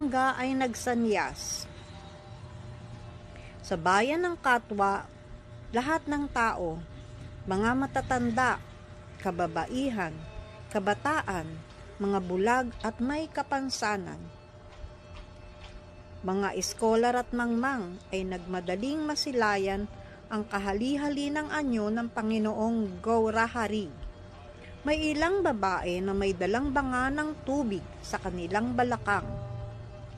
Nga ay nagsanyas. Sa bayan ng Katwa, lahat ng tao, mga matatanda, kababaihan, kabataan, mga bulag at may kapansanan, mga iskolar at mangmang ay nagmadaling masilayan ang kahali-hali ng anyo ng Panginoong Gaurahari. May ilang babae na may dalang banga ng tubig sa kanilang balakang.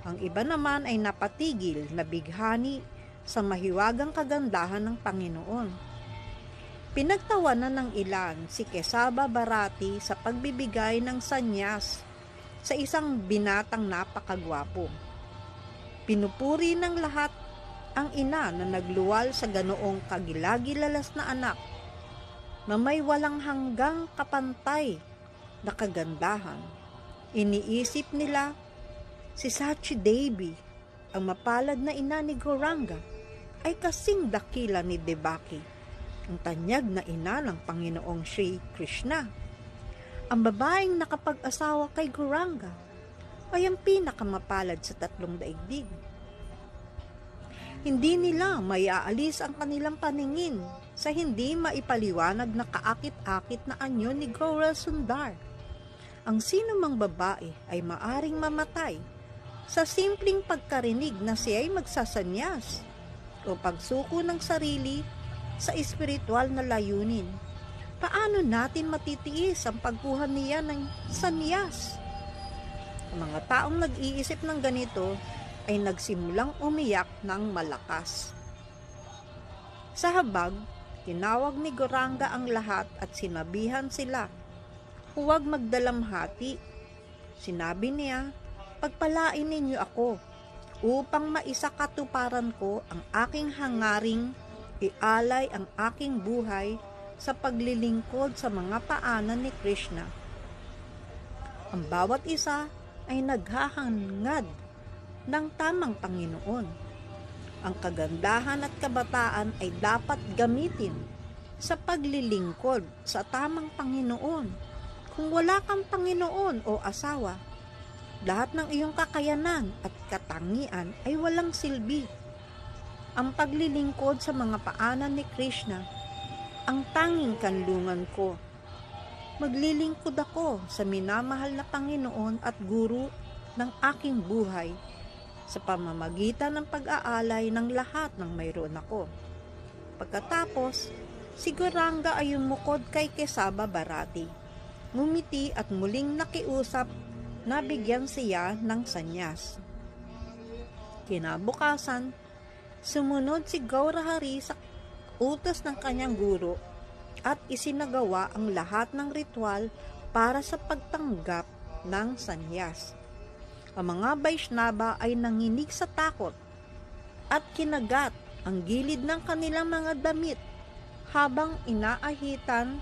Ang iba naman ay napatigil na bighani sa mahiwagang kagandahan ng Panginoon. Pinagtawanan ng ilan si Kesaba Bharati sa pagbibigay ng sanyas sa isang binatang napakagwapo. Pinupuri ng lahat ang ina na nagluwal sa ganoong kagilagilalas na anak na may walang hanggang kapantay na kagandahan. Iniisip nila si Sachi Devi, ang mapalad na ina ni Gauranga, ay kasing dakila ni Devaki, ang tanyag na ina ng Panginoong Sri Krishna. Ang babaeng nakapag-asawa kay Gauranga ay ang pinakamapalad sa tatlong daigdig. Hindi nila maiaalis ang kanilang paningin sa hindi maipaliwanag na kaakit-akit na anyo ni Gaura Sundar. Ang sinumang babae ay maaring mamatay sa simpleng pagkarinig na siya ay magsasanyas o pagsuko ng sarili sa espiritual na layunin. Paano natin matitiis ang pagkuha niya ng sanyas? Ang mga taong nag-iisip ng ganito ay nagsimulang umiyak ng malakas. Sa habag, tinawag ni Gauranga ang lahat at sinabihan sila, "Huwag magdalamhati." Sinabi niya, "Pagpalain ninyo ako upang maisakatuparan ko ang aking hangaring ialay ang aking buhay sa paglilingkod sa mga paanan ni Krishna." Ang bawat isa ay naghahangad ng tamang Panginoon. Ang kagandahan at kabataan ay dapat gamitin sa paglilingkod sa tamang Panginoon. Kung wala kang Panginoon o asawa, lahat ng iyong kakayanan at katangian ay walang silbi. Ang paglilingkod sa mga paanan ni Krishna, ang tanging kanlungan ko. Maglilingkod ako sa minamahal na Panginoon at Guru ng aking buhay sa pamamagitan ng pag-aalay ng lahat ng mayroon ako. Pagkatapos, si Gauranga ay umukod kay Kesaba Bharati. Ngumiti at muling nakiusap na bigyan siya ng sanyas. Kinabukasan, sumunod si Gaurahari sa utos ng kanyang guro at isinagawa ang lahat ng ritual para sa pagtanggap ng sanyas. Ang mga Vaishnava ay nanginig sa takot at kinagat ang gilid ng kanilang mga damit habang inaahitan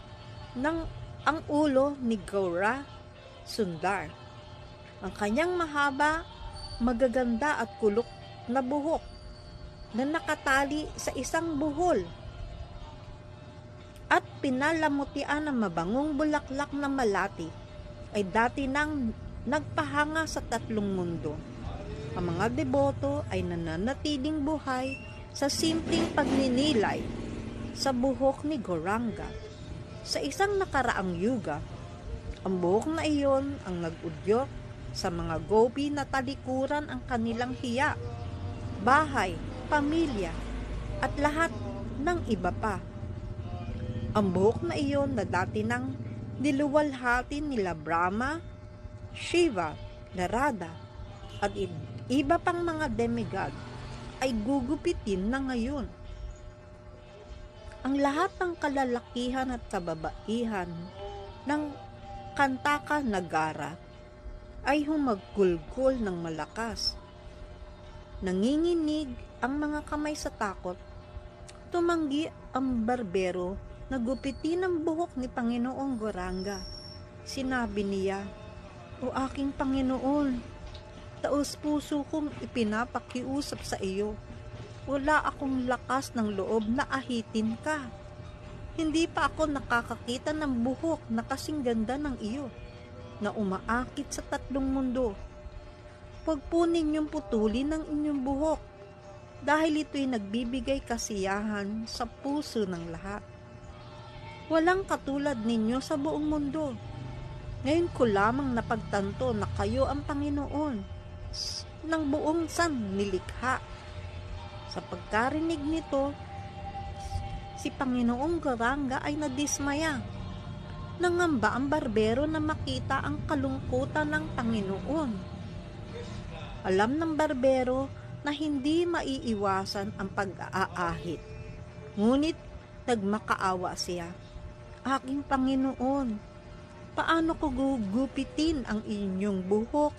ng ang ulo ni Gaura Sundar. Ang kanyang mahaba, magaganda at kulok na buhok na nakatali sa isang buhol at pinalamutian ng mabangong bulaklak na malati ay dati nang nagpahanga sa tatlong mundo. Ang mga deboto ay nananatiling buhay sa simpleng pagninilay sa buhok ni Gauranga. Sa isang nakaraang yuga, ang buhok na iyon ang nag-udyok sa mga gopi na talikuran ang kanilang hiya, bahay, pamilya, at lahat ng iba pa. Ang buhok na iyon na dati nang niluwalhati nila Brahma, Shiva, Narada, at iba pang mga demigod ay gugupitin na ngayon. Ang lahat ng kalalakihan at kababaihan ng Kantaka Nagara ay humagulgol ng malakas. Nanginginig ang mga kamay sa takot. Tumanggi ang barbero na gupitin ang buhok ni Panginoong Gauranga. Sinabi niya, "O aking Panginoon, taos-puso kong ipinapakiusap sa iyo. Wala akong lakas ng loob na ahitin ka. Hindi pa ako nakakakita ng buhok na kasing ganda ng iyo, na umaakit sa tatlong mundo. Huwag po ninyong putulin ang inyong buhok dahil ito'y nagbibigay kasiyahan sa puso ng lahat. Walang katulad ninyo sa buong mundo. Ngayon ko lamang napagtanto na kayo ang Panginoon ng buong sanlilikha. Sa pagkarinig nito, si Panginoong Goranga ay nadismaya. Nangamba ang barbero na makita ang kalungkutan ng Panginoon. Alam ng barbero na hindi maiiwasan ang pag-aahit. Ngunit nagmakaawa siya. Aking Panginoon, paano ko gugupitin ang inyong buhok?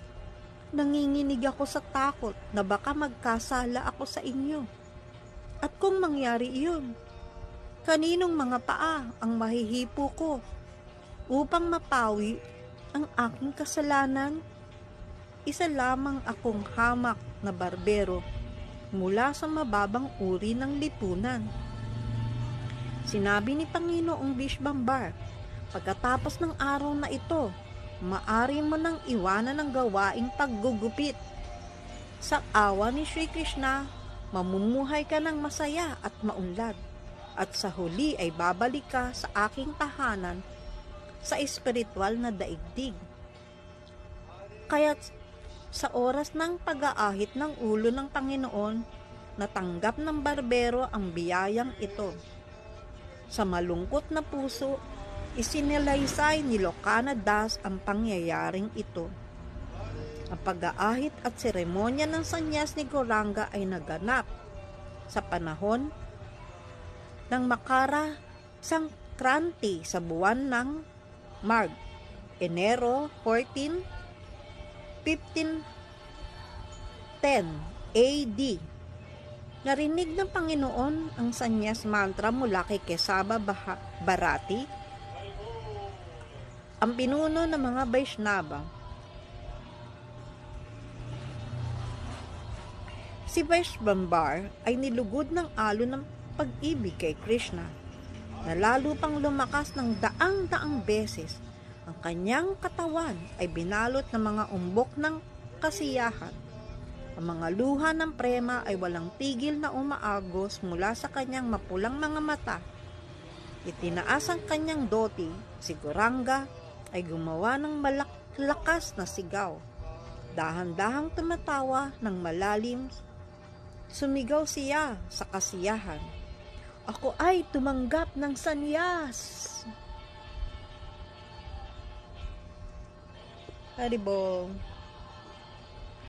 Nanginginig ako sa takot na baka magkasala ako sa inyo. At kung mangyari iyon, kaninong mga paa ang mahihipo ko upang mapawi ang aking kasalanan? Isa lamang akong hamak na barbero mula sa mababang uri ng lipunan. Sinabi ni Panginoong Bishbambar, pagkatapos ng araw na ito, maari mo nang iwanan ang gawaing paggugupit. Sa awa ni Sri Krishna, mamumuhay ka ng masaya at maunlad, at sa huli ay babalik ka sa aking tahanan sa espiritual na daigdig. Kaya't sa oras ng pag-aahit ng ulo ng Panginoon, natanggap ng barbero ang biyayang ito. Sa malungkot na puso, isinalaysay ni Lokana Das ang pangyayaring ito. Ang pag-aahit at seremonya ng sanyas ni Goranga ay naganap sa panahon ng Makara Sankranti sa buwan ng Marg, Enero 14, 1510 AD. Narinig ng Panginoon ang sanyas mantra mula kay Kesava Bharati, ang pinuno ng mga Vaishnava. Si Vishbambar ay nilugod ng alon ng pag-ibig kay Krishna, na lalo pang lumakas ng daang-daang beses. Ang kanyang katawan ay binalot ng mga umbok ng kasiyahan. Ang mga luha ng prema ay walang tigil na umaagos mula sa kanyang mapulang mga mata. Itinaas ang kanyang doti, si Goranga ay gumawa ng malakas na sigaw. Dahan-dahang tumatawa ng malalim, sumigaw siya sa kasiyahan. Ako ay tumanggap ng sanyas! Haribol.